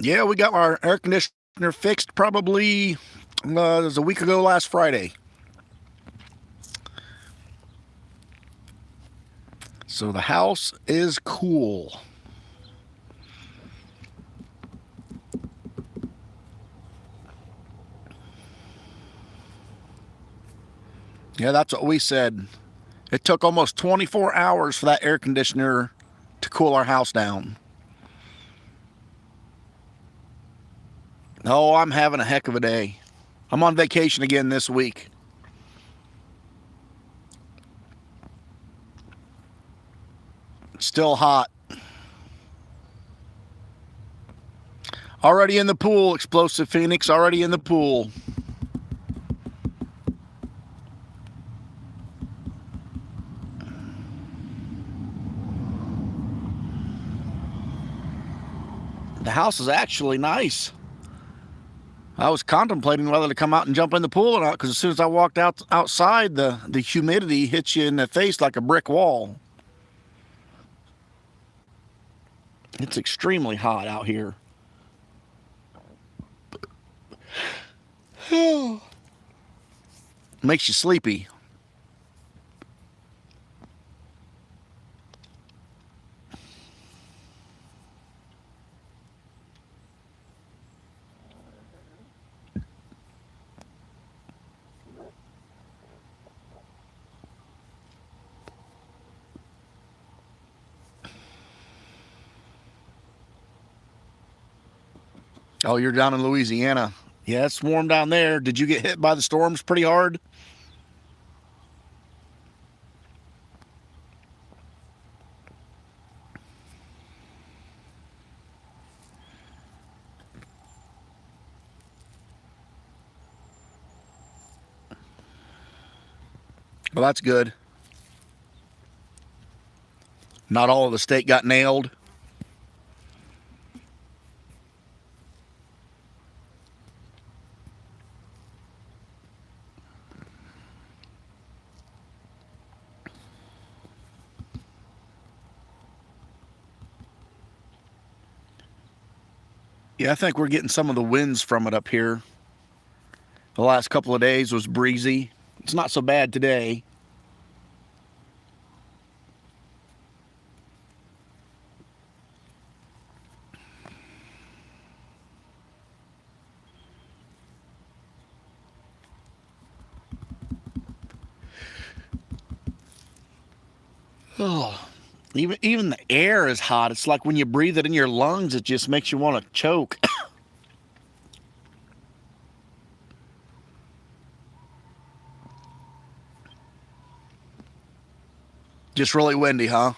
Yeah, we got our air conditioner fixed probably it was a week ago last Friday. So the house is cool. Yeah, that's what we said. It took almost 24 hours for that air conditioner to cool our house down. Oh, I'm having a heck of a day. I'm on vacation again this week. Still hot. Already in the pool, Explosive Phoenix, already in the pool. The house is actually nice. I was contemplating whether to come out and jump in the pool or not because as soon as I walked outside, the humidity hits you in the face like a brick wall. It's extremely hot out here. Makes you sleepy. Oh, you're down in Louisiana. Yeah, it's warm down there. Did you get hit by the storms pretty hard? Well, that's good. Not all of the state got nailed. Yeah, I think we're getting some of the winds from it up here. The last couple of days was breezy. It's not so bad today. Oh, even the air is hot. It's like when you breathe it in your lungs, it just makes you want to choke. Just really windy, huh?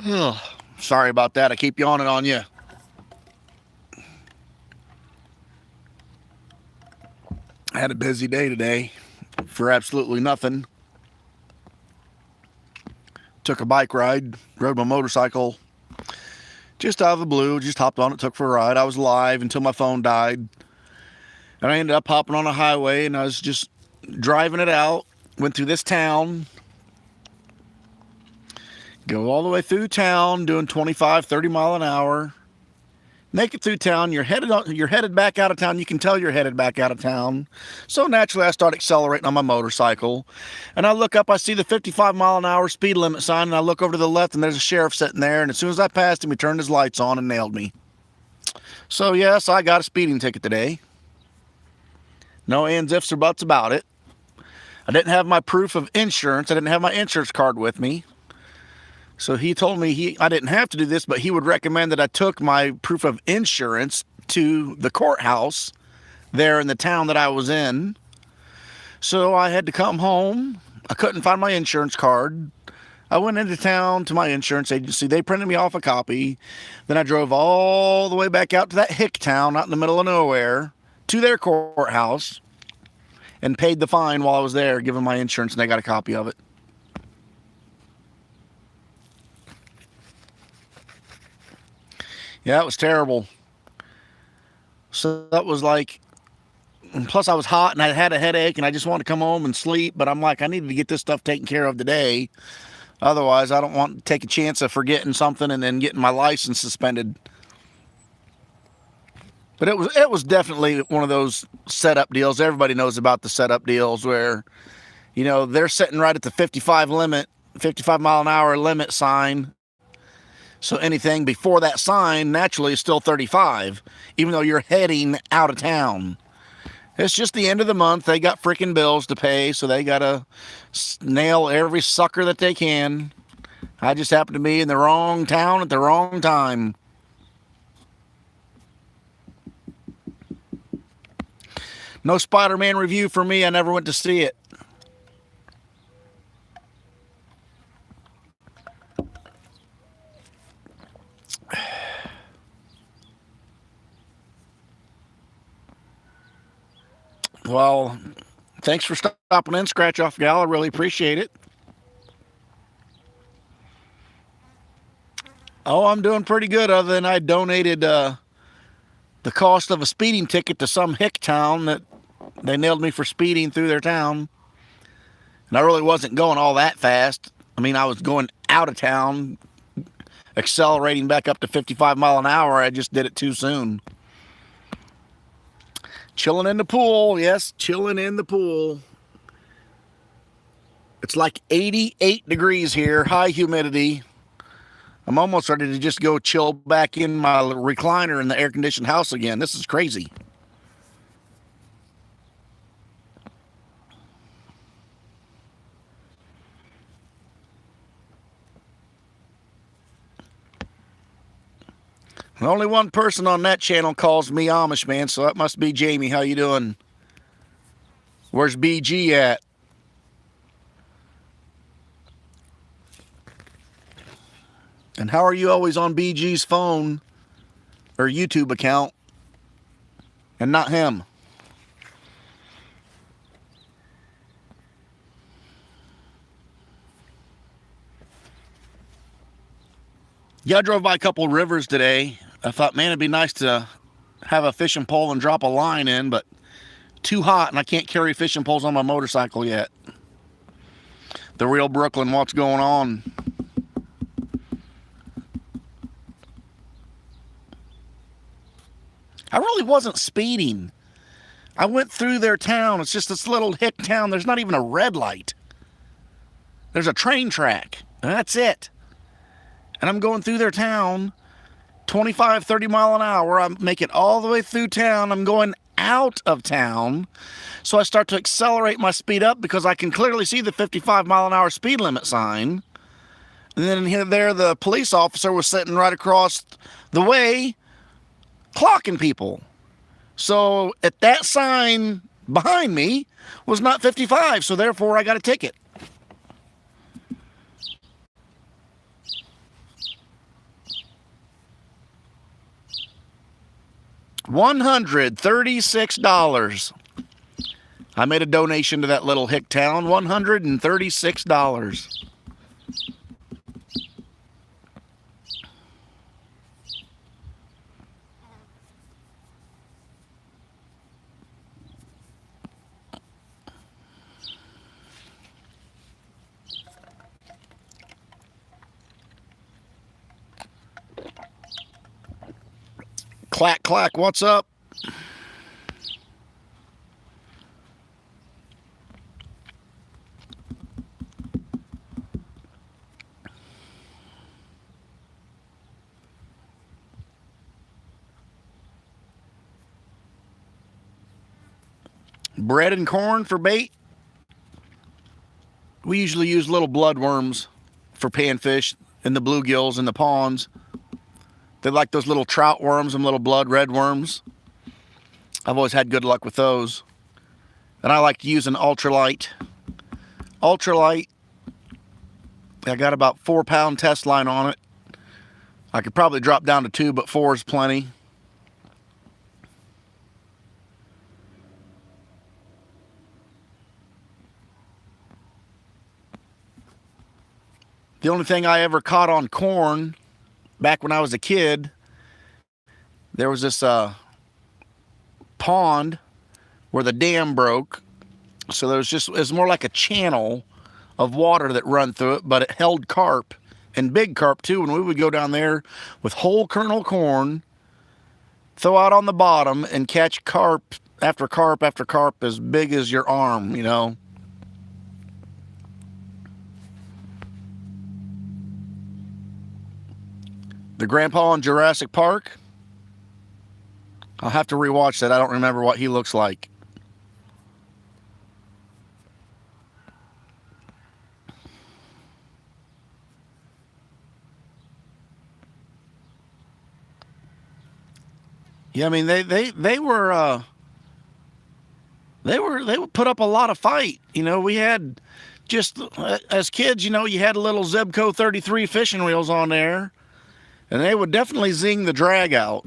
Oh, sorry about that. I keep yawning on you. I had a busy day today for absolutely nothing. Took a bike ride, rode my motorcycle just out of the blue, just hopped on it, took for a ride. I was live until my phone died. And I ended up hopping on a highway and I was just driving it out. Went through this town, go all the way through town, doing 25, 30 mile an hour. Make it through town. You're headed back out of town. You can tell you're headed back out of town. So naturally, I start accelerating on my motorcycle, and I look up. I see the 55 mile an hour speed limit sign, and I look over to the left, and there's a sheriff sitting there. And as soon as I passed him, he turned his lights on and nailed me. So yes, I got a speeding ticket today. No ands, ifs, or buts about it. I didn't have my proof of insurance. I didn't have my insurance card with me. So he told me I didn't have to do this, but he would recommend that I took my proof of insurance to the courthouse there in the town that I was in. So I had to come home. I couldn't find my insurance card. I went into town to my insurance agency. They printed me off a copy. Then I drove all the way back out to that hick town out in the middle of nowhere to their courthouse and paid the fine while I was there, giving my insurance, and they got a copy of it. Yeah, it was terrible. So that was like, and plus I was hot and I had a headache and I just wanted to come home and sleep, but I'm like, I needed to get this stuff taken care of today. Otherwise, I don't want to take a chance of forgetting something and then getting my license suspended. But it was definitely one of those setup deals. Everybody knows about the setup deals where, you know, they're sitting right at the 55 mile an hour limit sign. So anything before that sign naturally is still 35, even though you're heading out of town. It's just the end of the month. They got freaking bills to pay, so they got to nail every sucker that they can. I just happened to be in the wrong town at the wrong time. No Spider-Man review for me. I never went to see it. Well, thanks for stopping in, Scratch Off Gal. I really appreciate it. Oh, I'm doing pretty good, other than I donated the cost of a speeding ticket to some hick town that they nailed me for speeding through their town. And I really wasn't going all that fast. I mean, I was going out of town, accelerating back up to 55 mile an hour. I just did it too soon. Chilling in the pool. Yes, chilling in the pool. It's like 88 degrees here, high humidity. I'm almost ready to just go chill back in my recliner in the air-conditioned house again. This is crazy. And only one person on that channel calls me Amish Man, so that must be Jamie. How you doing? Where's BG at? And how are you always on BG's phone or YouTube account and not him? Yeah, I drove by a couple rivers today. I thought, man, it'd be nice to have a fishing pole and drop a line in, but too hot and I can't carry fishing poles on my motorcycle yet. The real Brooklyn, what's going on? I really wasn't speeding. I went through their town. It's just this little hick town. There's not even a red light. There's a train track, and that's it. And I'm going through their town, 25, 30 mile an hour. I make it all the way through town. I'm going out of town. So I start to accelerate my speed up because I can clearly see the 55 mile an hour speed limit sign. And then here, there, the police officer was sitting right across the way, clocking people. So at that sign behind me was not 55, so therefore I got a ticket. $136. I made a donation to that little hick town. $136. Clack, clack, what's up? Bread and corn for bait. We usually use little bloodworms for panfish and the bluegills in the ponds. They like those little trout worms and little blood red worms. I've always had good luck with those. And I like to use an ultralight. Ultralight I got about 4-pound test line on it. I could probably drop down to 2, but 4 is plenty. The only thing I ever caught on corn back when I was a kid, there was this pond where the dam broke. So it was more like a channel of water that run through it, but it held carp and big carp too. And we would go down there with whole kernel corn, throw out on the bottom and catch carp after carp after carp as big as your arm, you know. The grandpa in Jurassic Park, I'll have to rewatch that. I don't remember what he looks like. Yeah, I mean they would put up a lot of fight. You know, we had just as kids, you know, you had a little Zebco 33 fishing reels on there, and they would definitely zing the drag out.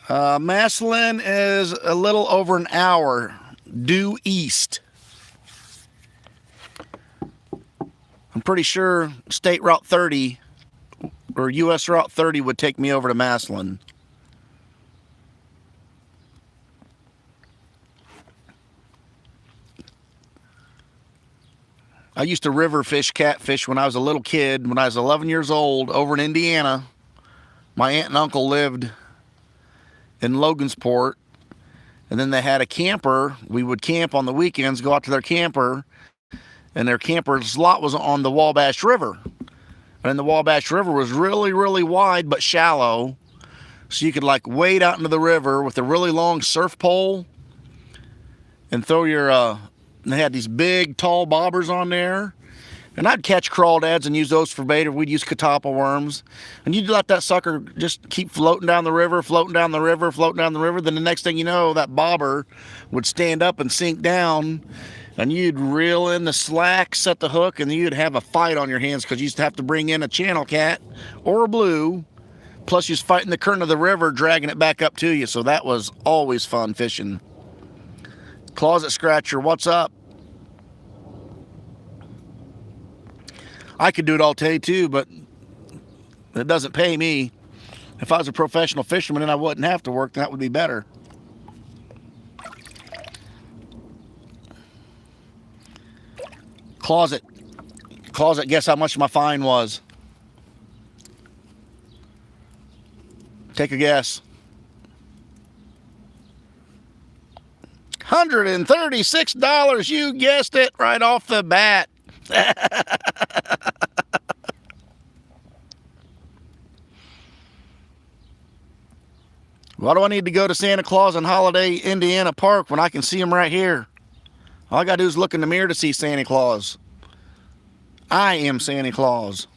Massillon is a little over an hour due east. I'm pretty sure State Route 30 or US Route 30 would take me over to Massillon. I used to river fish catfish when I was a little kid. When I was 11 years old over in Indiana, my aunt and uncle lived in Logansport, and then they had a camper. We would camp on the weekends, go out to their camper, and their camper's lot was on the Wabash River. And the Wabash River was really, really wide but shallow, so you could like wade out into the river with a really long surf pole and throw your they had these big tall bobbers on there, and I'd catch crawdads and use those for bait, or we'd use catappa worms, and you'd let that sucker just keep floating down the river, floating down the river, floating down the river. Then the next thing you know, that bobber would stand up and sink down, and you'd reel in the slack, set the hook, and you'd have a fight on your hands because you used to have to bring in a channel cat or a blue, plus you was fighting the current of the river, dragging it back up to you. So that was always fun fishing. Closet Scratcher, what's up? I could do it all day too, but it doesn't pay me. If I was a professional fisherman and I wouldn't have to work, that would be better. Closet, guess how much my fine was? Take a guess. $136, you guessed it right off the bat. Why do I need to go to Santa Claus and Holiday Indiana Park when I can see him right here? All I gotta do is look in the mirror to see Santa Claus. I am Santa Claus.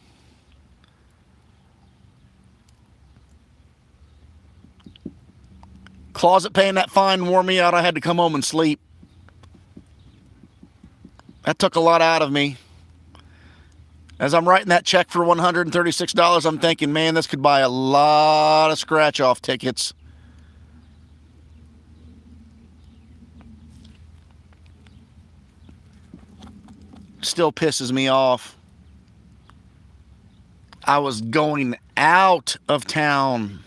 Closet paying that fine wore me out. I had to come home and sleep. That took a lot out of me. As I'm writing that check for $136, I'm thinking, man, this could buy a lot of scratch-off tickets. Still pisses me off. I was going out of town.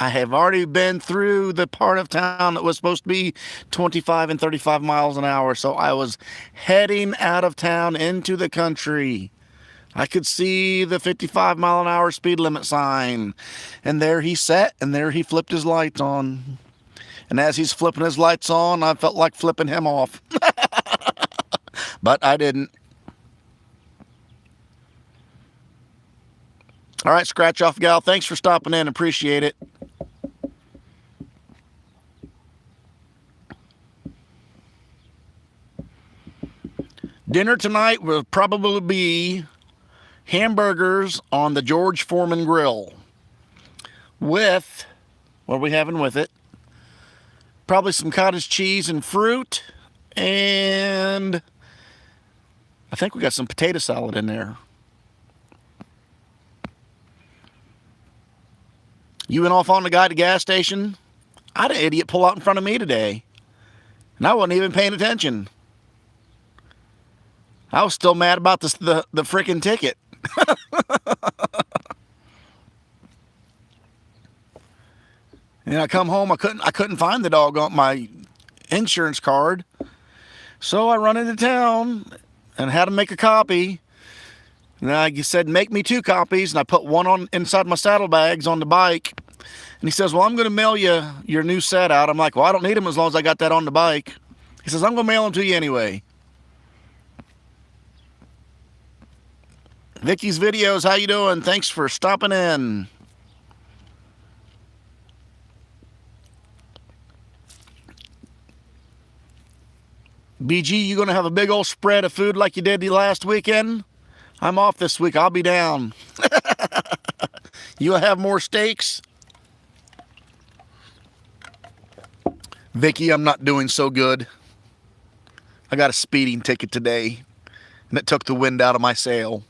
I have already been through the part of town that was supposed to be 25 and 35 miles an hour, so I was heading out of town into the country. I could see the 55-mile-an-hour speed limit sign, and there he sat, and there he flipped his lights on. And as he's flipping his lights on, I felt like flipping him off. But I didn't. All right, Scratch Off Gal, thanks for stopping in. Appreciate it. Dinner tonight will probably be hamburgers on the George Foreman grill with, what are we having with it? Probably some cottage cheese and fruit and I think we got some potato salad in there. You went off on the guy at the gas station? I had an idiot pull out in front of me today, and I wasn't even paying attention. I was still mad about the freaking ticket. And I come home, I couldn't find the doggone my insurance card, so I run into town and had to make a copy. And I said, make me 2 copies, and I put one on inside my saddlebags on the bike. And he says, well, I'm going to mail you your new set out. I'm like, well, I don't need them as long as I got that on the bike. He says, I'm going to mail them to you anyway. Vicky's Videos, how you doing? Thanks for stopping in. BG, you going to have a big old spread of food like you did the last weekend? I'm off this week. I'll be down. You'll have more steaks? Vicky, I'm not doing so good. I got a speeding ticket today, and it took the wind out of my sail.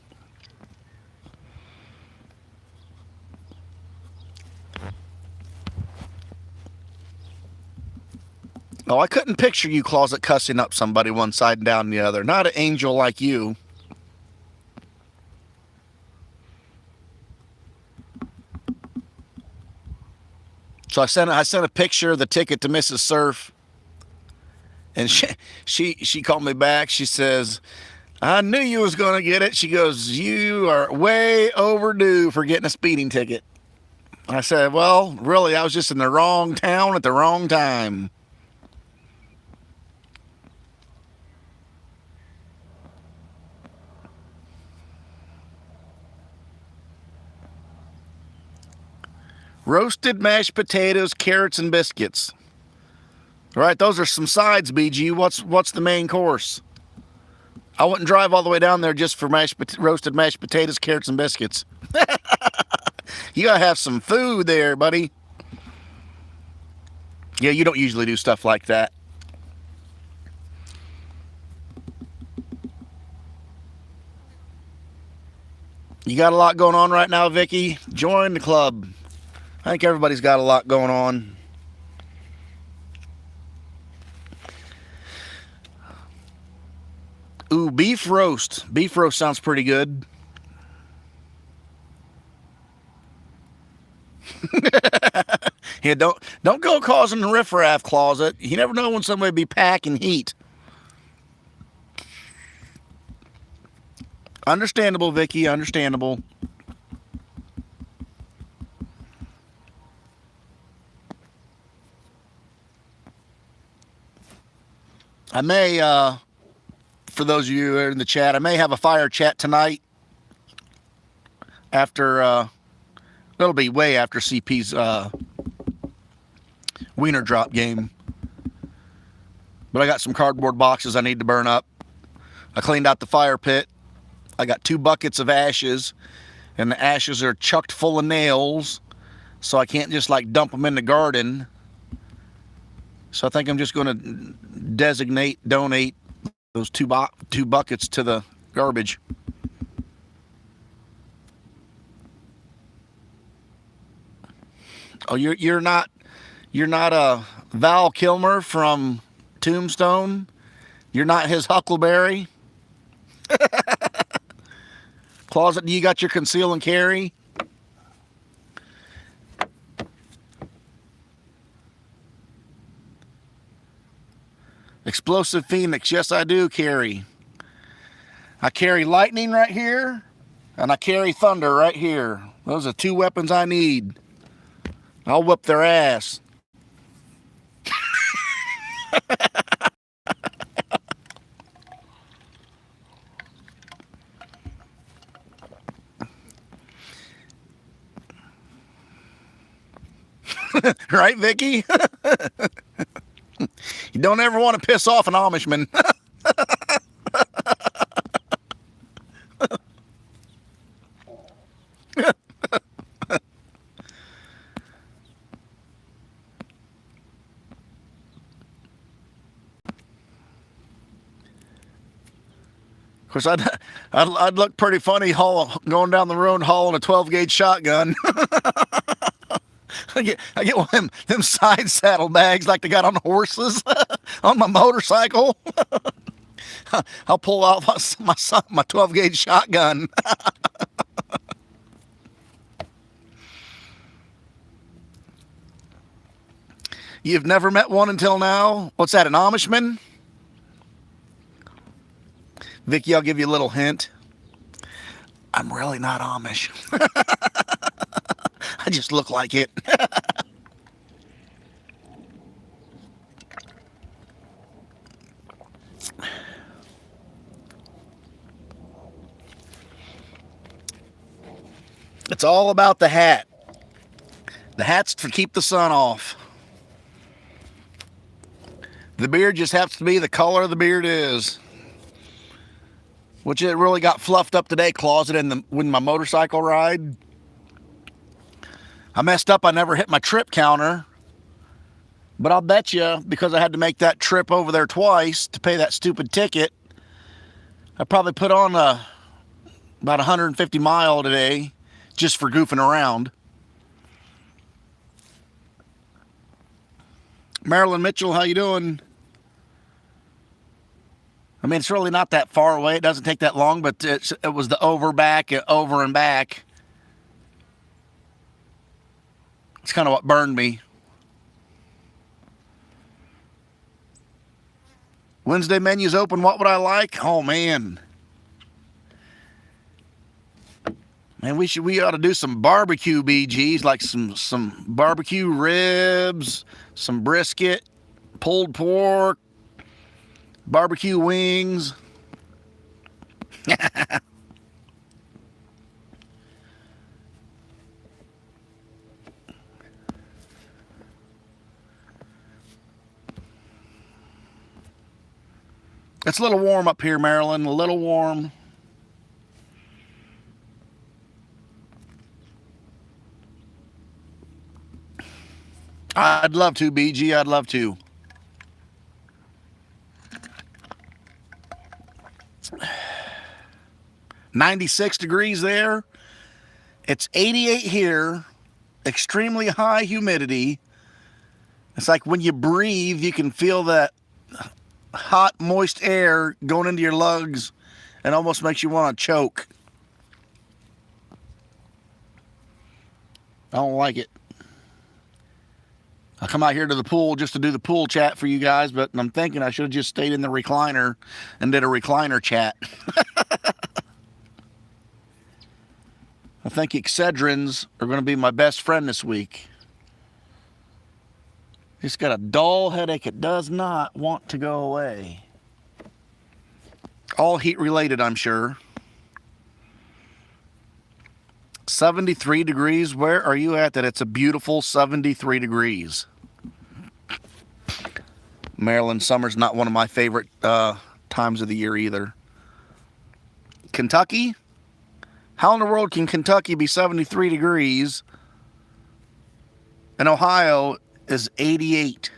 Oh, I couldn't picture you closet cussing up somebody one side and down the other. Not an angel like you. So I sent a picture of the ticket to Mrs. Surf, and she called me back. She says, I knew you was going to get it. She goes, you are way overdue for getting a speeding ticket. I said, well, really, I was just in the wrong town at the wrong time. Roasted mashed potatoes, carrots, and biscuits. All right, those are some sides, BG. What's the main course? I wouldn't drive all the way down there just for roasted mashed potatoes, carrots, and biscuits. You gotta have some food there, buddy. Yeah, you don't usually do stuff like that. You got a lot going on right now, Vicky. Join the club. I think everybody's got a lot going on. Ooh, beef roast. Beef roast sounds pretty good. Yeah, don't go causing the riffraff closet. You never know when somebody be packing heat. Understandable, Vicky. Understandable. I may, for those of you who are in the chat, I may have a fire chat tonight after, it'll be way after CP's wiener drop game. But I got some cardboard boxes I need to burn up. I cleaned out the fire pit. I got 2 buckets of ashes, and the ashes are chucked full of nails, so I can't just like dump them in the garden. So I think I'm just going to donate those two buckets to the garbage. Oh, you're not Val Kilmer from Tombstone? You're not his Huckleberry? Closet, you got your conceal and carry? Explosive Phoenix, yes I do carry. I carry lightning right here, and I carry thunder right here. Those are 2 weapons I need. I'll whip their ass. Right, Vicky? You don't ever want to piss off an Amishman. course, I'd look pretty funny going down the road hauling a 12 gauge shotgun. I get one of them side saddlebags like they got on horses on my motorcycle. I'll pull out my 12 gauge shotgun. You've never met one until now? What's that, an Amishman? Vicky, I'll give you a little hint. I'm really not Amish. I just look like it. It's all about the hat. The hat's to keep the sun off. The beard just happens to be the color the beard is. Which it really got fluffed up today, closet when my motorcycle ride. I messed up, I never hit my trip counter. But I'll bet you, because I had to make that trip over there twice to pay that stupid ticket, I probably put on about 150 mile today just for goofing around. Marilyn Mitchell, how you doing? I mean, it's really not that far away. It doesn't take that long, but it was the over and back. It's kind of what burned me. Wednesday menu's open. What would I like? Oh, man. Man, we ought to do some barbecue BGs, like some barbecue ribs, some brisket, pulled pork, barbecue wings. It's a little warm up here, Maryland. A little warm. I'd love to, BG. I'd love to. $96 degrees there. It's 88 here. Extremely high humidity. It's like when you breathe, you can feel that hot, moist air going into your lungs and almost makes you want to choke. I don't like it. I come out here to the pool just to do the pool chat for you guys, but I'm thinking I should have just stayed in the recliner and did a recliner chat. I think Excedrins are going to be my best friend this week. Just got a dull headache. It does not want to go away. All heat related, I'm sure. 73 degrees. Where are you at that it's a beautiful 73 degrees? Maryland summer's not one of my favorite times of the year either. Kentucky? How in the world can Kentucky be 73 degrees and Ohio is 88?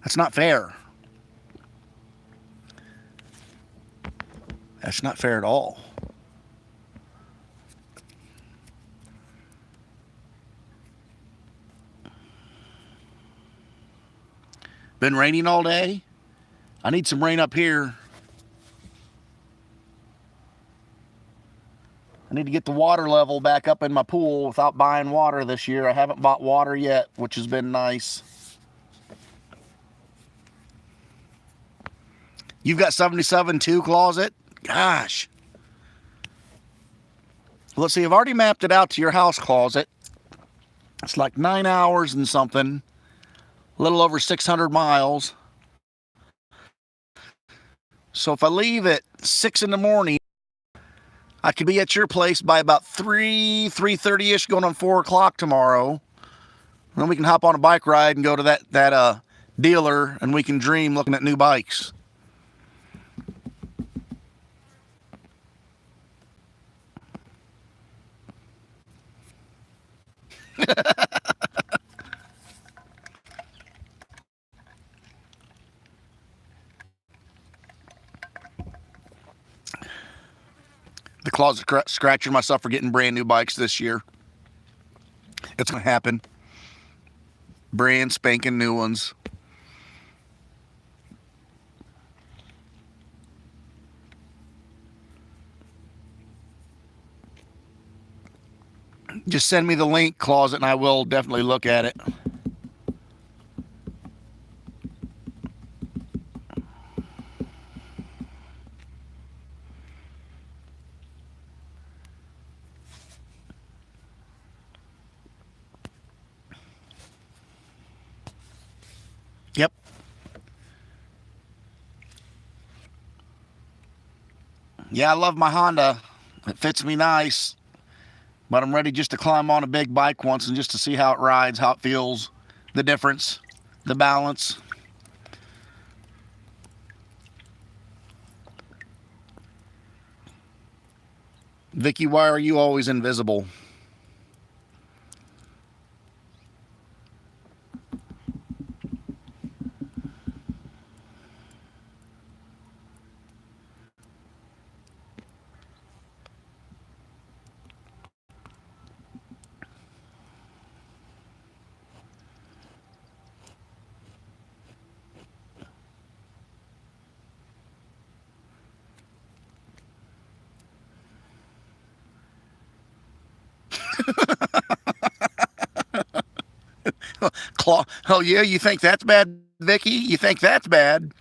That's not fair. That's not fair at all. Been raining all day. I need some rain up here. I need to get the water level back up in my pool without buying water this year. I haven't bought water yet, which has been nice. You've got 77 too, closet? Gosh. Let's see, I've already mapped it out to your house, closet. It's like 9 hours and something. A little over 600 miles. So if I leave at 6 in the morning, I could be at your place by about 3:30ish, going on 4 o'clock tomorrow. And then we can hop on a bike ride and go to that dealer, and we can dream looking at new bikes. closet scratching myself for getting brand new bikes this year. It's going to happen. Brand spanking new ones. Just send me the link, Closet, and I will definitely look at it. Yep. Yeah, I love my Honda. It fits me nice. But I'm ready just to climb on a big bike once and just to see how it rides, how it feels, the difference, the balance. Vicky, why are you always invisible? Oh yeah, you think that's bad, Vicky? You think that's bad?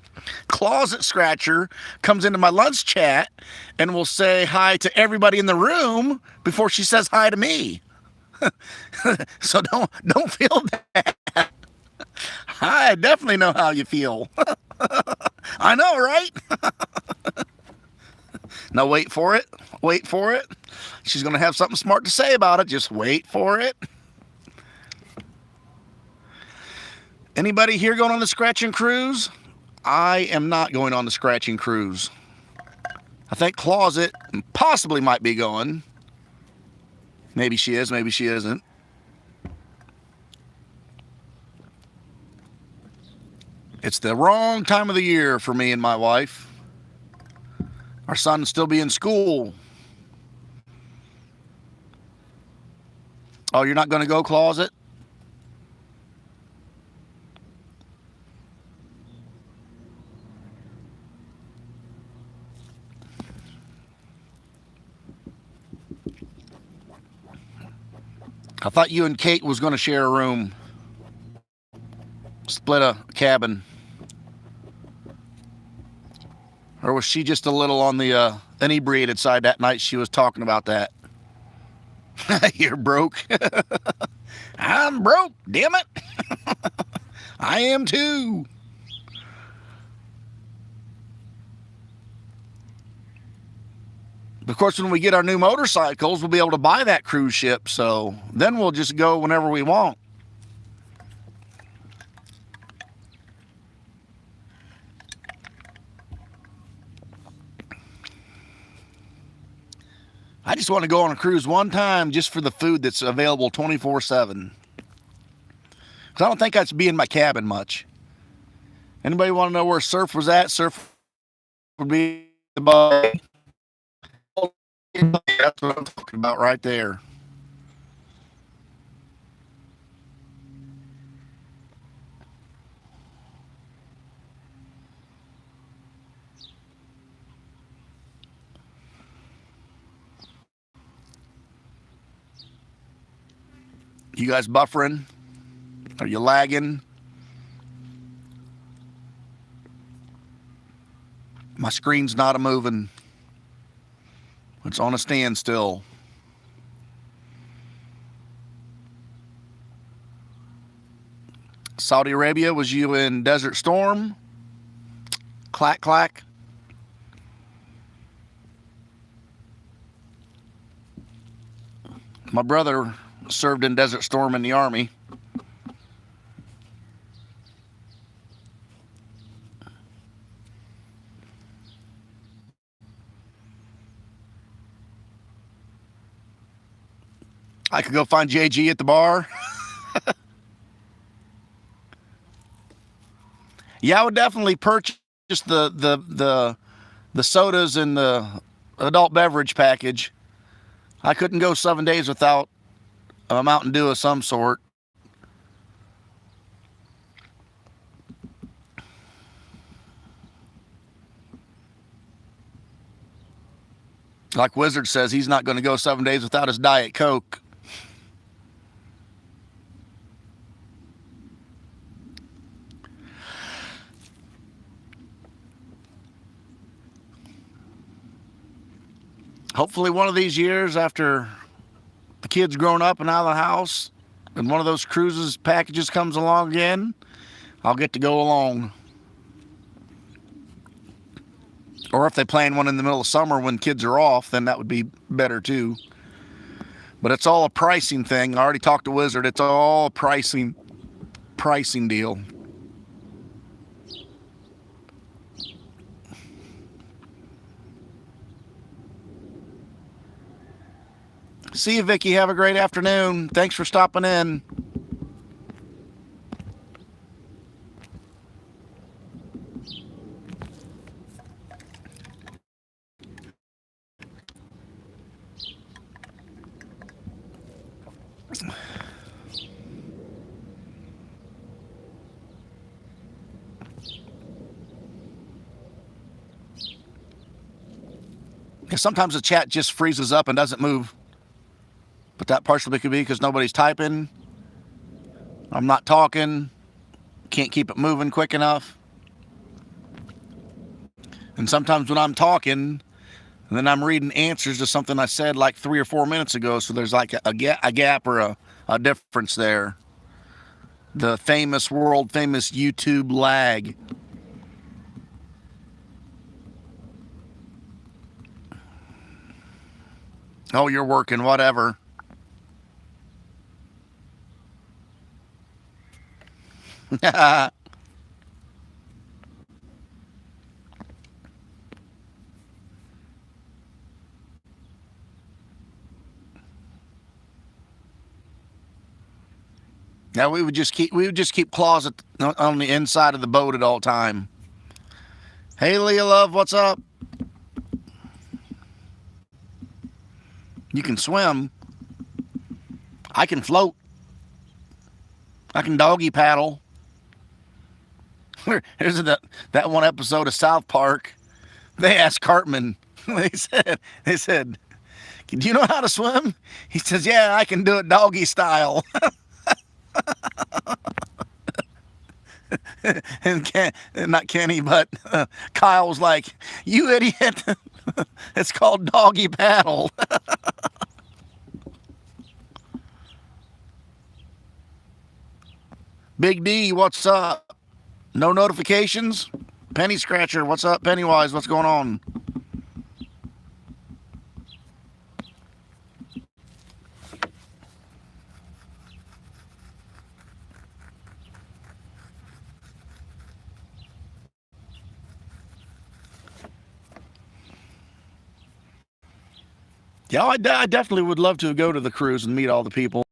Closet Scratcher comes into my lunch chat and will say hi to everybody in the room before she says hi to me. So don't feel bad. I definitely know how you feel. I know, right? Now wait for it. Wait for it. She's going to have something smart to say about it. Just wait for it. Anybody here going on the scratching cruise? I am not going on the scratching cruise. I think Closet possibly might be going. Maybe she is, maybe she isn't. It's the wrong time of the year for me and my wife. Our son will still be in school. Oh, you're not going to go, Closet? I thought you and Kate was going to share a room. Split a cabin. Or was she just a little on the inebriated side that night she was talking about that? You're broke. I'm broke, damn it. I am too. Of course, when we get our new motorcycles, we'll be able to buy that cruise ship. So then we'll just go whenever we want. I just want to go on a cruise one time just for the food that's available 24/7. Because I don't think I'd be in my cabin much. Anybody want to know where Surf was at? Surf would be above. That's what I'm talking about right there. You guys buffering? Are you lagging? My screen's not a moving. It's on a standstill. Saudi Arabia, was you in Desert Storm? Clack, clack. My brother served in Desert Storm in the Army. I could go find JG at the bar. Yeah, I would definitely purchase the sodas and the adult beverage package. I couldn't go 7 days without a Mountain Dew of some sort. Like Wizard says, he's not going to go 7 days without his Diet Coke. Hopefully one of these years, after the kid's grown up and out of the house and one of those cruises packages comes along again, I'll get to go along. Or if they plan one in the middle of summer when kids are off, then that would be better too. But it's all a pricing thing. I already talked to Wizard. It's all a pricing deal. See you, Vicky. Have a great afternoon. Thanks for stopping in. Sometimes the chat just freezes up and doesn't move. But that partially could be because nobody's typing. I'm not talking. Can't keep it moving quick enough. And sometimes when I'm talking, and then I'm reading answers to something I said like 3 or 4 minutes ago, so there's like a gap or a difference there. The world famous YouTube lag. Oh, you're working, whatever. Now we would just keep claws on the inside of the boat at all time. Hey, Leah Love, what's up? You can swim. I can float. I can doggy paddle. Here's that one episode of South Park. They asked Cartman. They said, "Do you know how to swim?" He says, "Yeah, I can do it doggy style." and not Kenny, but Kyle was like, "You idiot! It's called doggy paddle." Big D, what's up? No notifications? Penny Scratcher, what's up? Pennywise, what's going on? Yeah, I definitely would love to go to the cruise and meet all the people.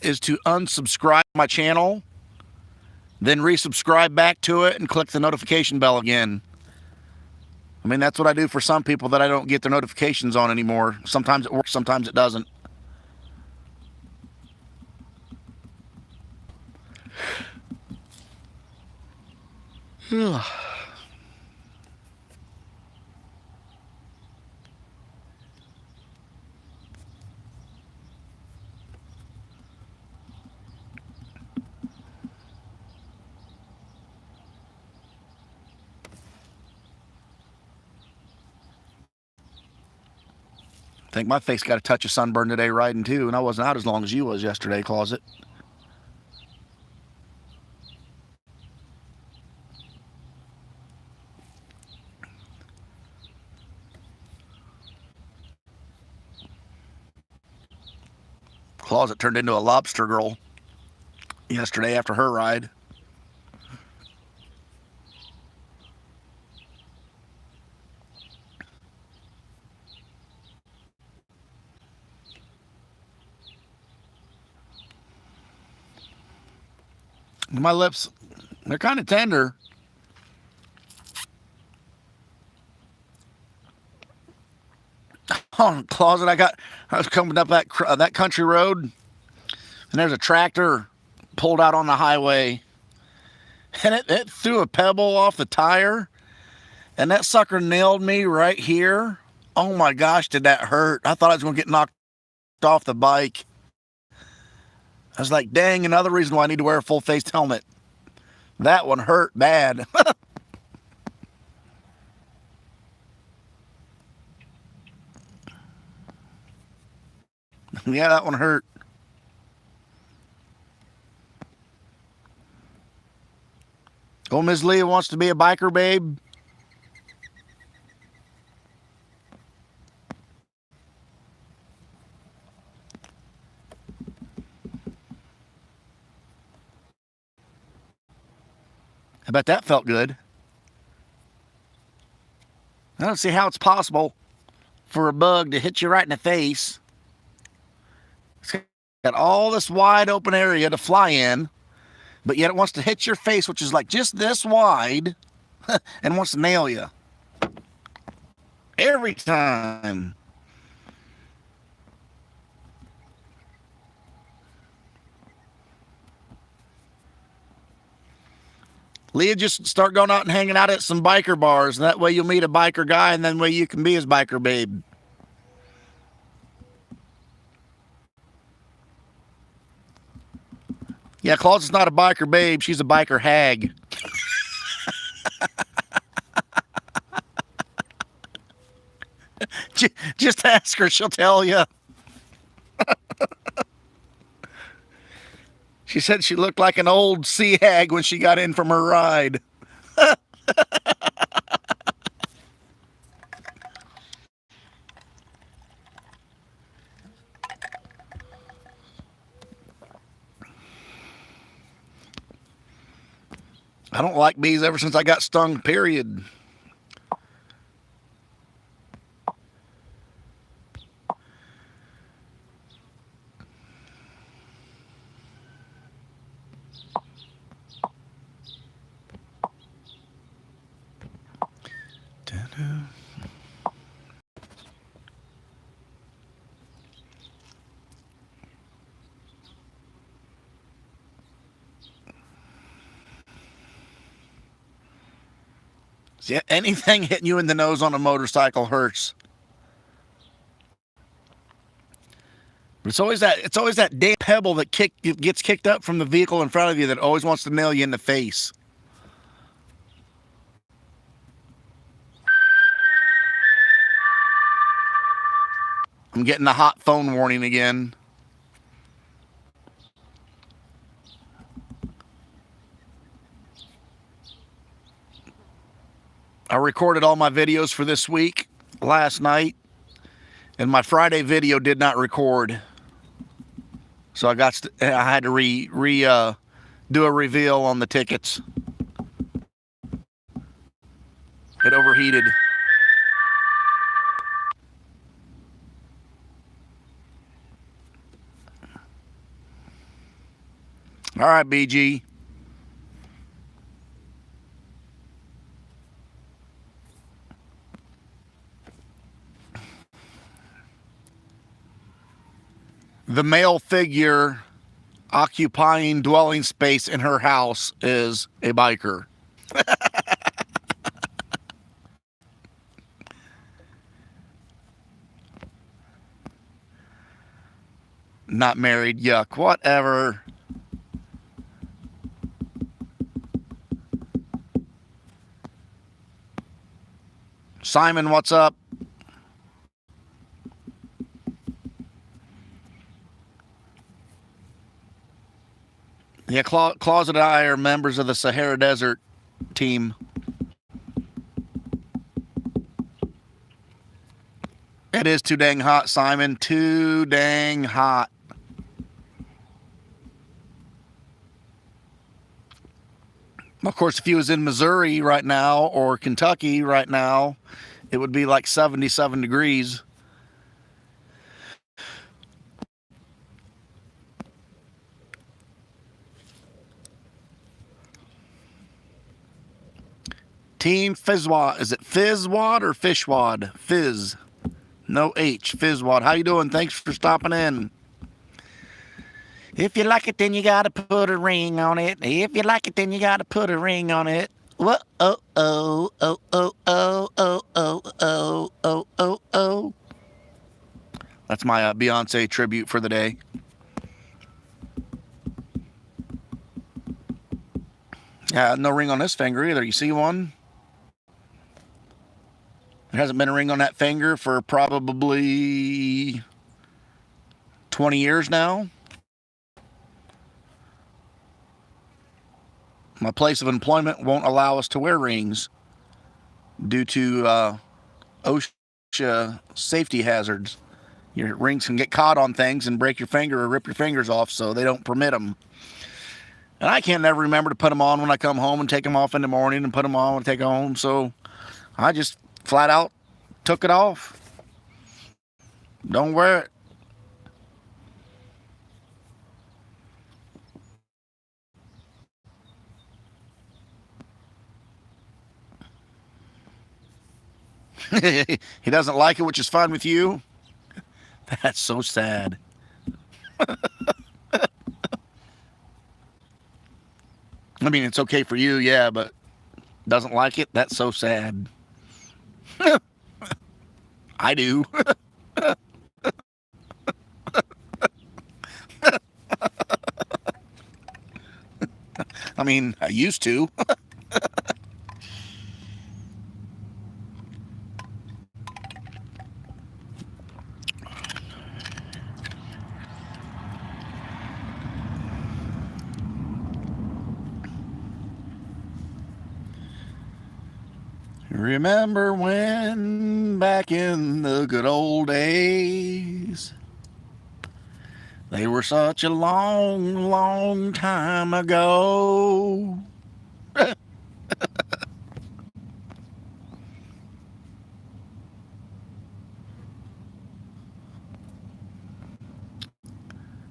Is to unsubscribe my channel, then resubscribe back to it and click the notification bell again. I mean, that's what I do for some people that I don't get their notifications on anymore. Sometimes it works, sometimes it doesn't. I think my face got a touch of sunburn today riding too, and I wasn't out as long as you was yesterday, Closet. Closet turned into a lobster girl yesterday after her ride. My lips, they're kind of tender. Oh, closet. I was coming up that country road, and there's a tractor pulled out on the highway, and it threw a pebble off the tire, and that sucker nailed me right here. Oh my gosh, did that hurt? I thought I was going to get knocked off the bike. I was like, dang, another reason why I need to wear a full-faced helmet. That one hurt bad. Yeah, that one hurt. Oh, Ms. Leah wants to be a biker babe. I bet that felt good. I don't see how it's possible for a bug to hit you right in the face. It's got all this wide open area to fly in, but yet it wants to hit your face, which is like just this wide, and wants to nail you. Every time. Leah, just start going out and hanging out at some biker bars. And that way you'll meet a biker guy, and then way you can be his biker babe. Yeah, Claus not a biker babe. She's a biker hag. Just ask her. She'll tell you. She said she looked like an old sea hag when she got in from her ride. I don't like bees ever since I got stung, period. See, anything hitting you in the nose on a motorcycle hurts. But it's always that damn pebble that gets kicked up from the vehicle in front of you that always wants to nail you in the face. I'm getting the hot phone warning again. I recorded all my videos for this week last night, and my Friday video did not record. So I had to do a reveal on the tickets. It overheated. All right, BG. The male figure occupying dwelling space in her house is a biker. Not married, yuck, whatever. Simon, what's up? Yeah, Closet and I are members of the Sahara Desert team. It is too dang hot, Simon. Too dang hot. Of course, if he was in Missouri right now or Kentucky right now, it would be like 77 degrees. Team Fizzwad. Is it Fizzwad or Fishwad? Fizz. No H. Fizzwad. How you doing? Thanks for stopping in. If you like it, then you gotta put a ring on it. If you like it, then you gotta put a ring on it. Whoa, oh, oh, oh, oh, oh, oh, oh, oh, oh, oh, oh. That's my Beyonce tribute for the day. Yeah, no ring on this finger either. You see one? There hasn't been a ring on that finger for probably 20 years now. My place of employment won't allow us to wear rings due to OSHA safety hazards. Your rings can get caught on things and break your finger or rip your fingers off, so they don't permit them. And I can't never remember to put them on when I come home and take them off in the morning and put them on when I take them home, so I just flat out took it off. Don't wear it. He doesn't like it, which is fine with you. That's so sad. I mean, it's okay for you, yeah, but doesn't like it? That's so sad. I do. I mean, I used to. Remember when, back in the good old days, they were such a long, long time ago.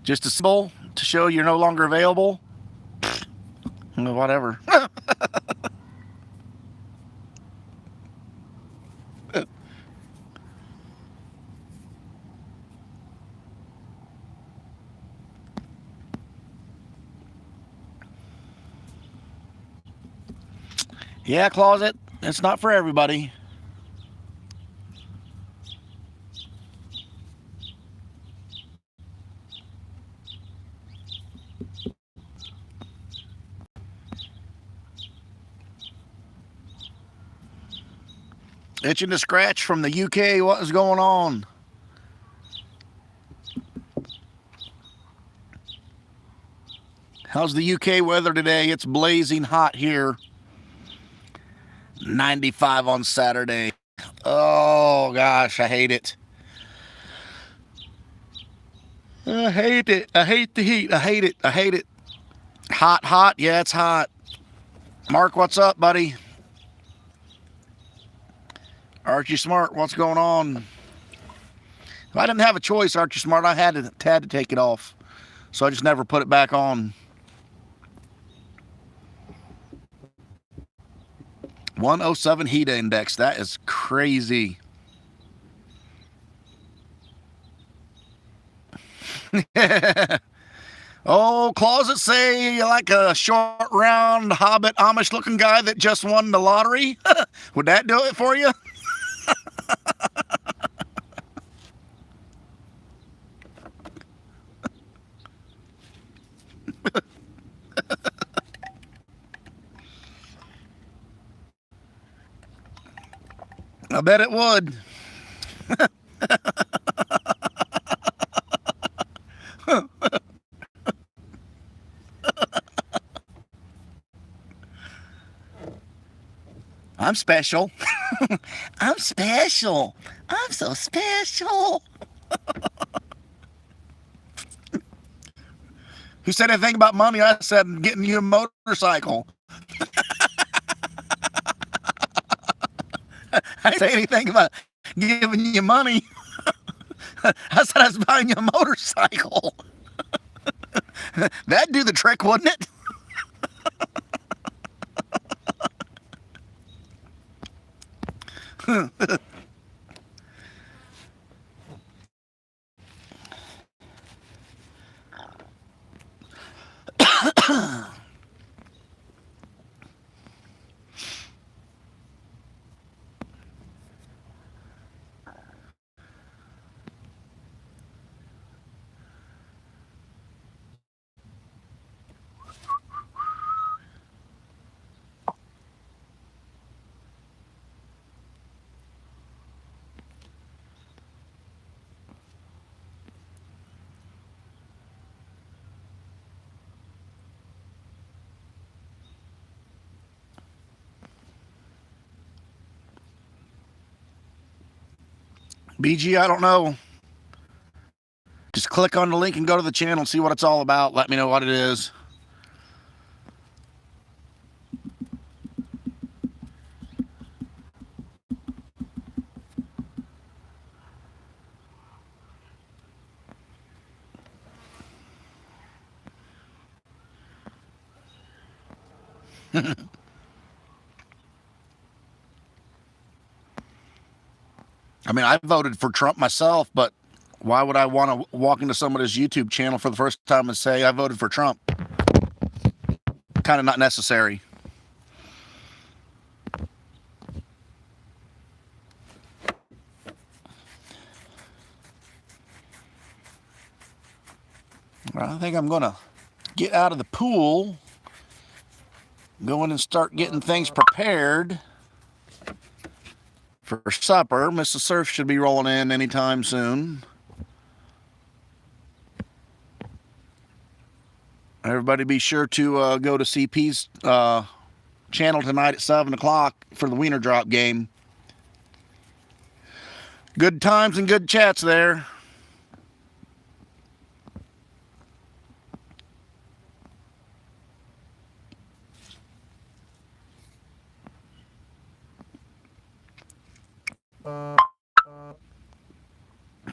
Just a symbol to show you're no longer available? Whatever. Yeah, closet. It's not for everybody. Itching to scratch from the UK. What is going on? How's the UK weather today? It's blazing hot here. 95 on Saturday. Oh, gosh, I hate it. I hate it. I hate the heat. I hate it. I hate it. Hot, hot. Yeah, it's hot. Mark, what's up, buddy? Archie Smart, what's going on? If I didn't have a choice, Archie Smart, I had to take it off. So I just never put it back on. 107 heat index. That is crazy. Oh, closet say you like a short, round, hobbit, Amish-looking guy that just won the lottery? Would that do it for you? I bet it would. I'm special. I'm special. I'm so special. Who said anything about money? I said getting you a motorcycle. I didn't say anything about giving you money. I said I was buying you a motorcycle. That'd do the trick, wouldn't it? BG, I don't know. Just click on the link and go to the channel and see what it's all about. Let me know what it is. I mean, I voted for Trump myself, but why would I want to walk into somebody's YouTube channel for the first time and say I voted for Trump? Kind of not necessary. I think I'm going to get out of the pool, go in and start getting things prepared for supper. Mrs. Surf should be rolling in anytime soon. Everybody be sure to go to CP's channel tonight at 7 o'clock for the Wiener Drop game. Good times and good chats there.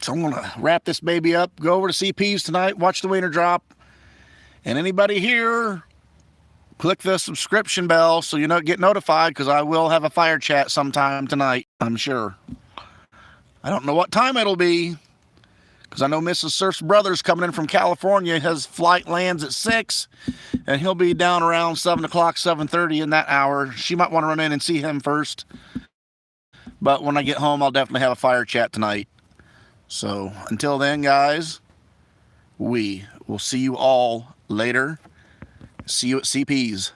So I'm going to wrap this baby up, go over to CP's tonight, watch the Wiener Drop. And anybody here, click the subscription bell so you get notified, because I will have a fire chat sometime tonight, I'm sure. I don't know what time it'll be, because I know Mrs. Surf's brother's coming in from California. His flight lands at 6, and he'll be down around 7 o'clock, 7:30 in that hour. She might want to run in and see him first. But when I get home, I'll definitely have a fire chat tonight. So until then, guys, we will see you all later. See you at CP's.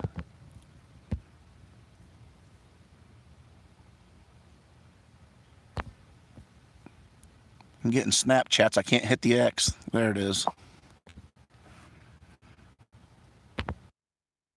I'm getting Snapchats. I can't hit the X. There it is.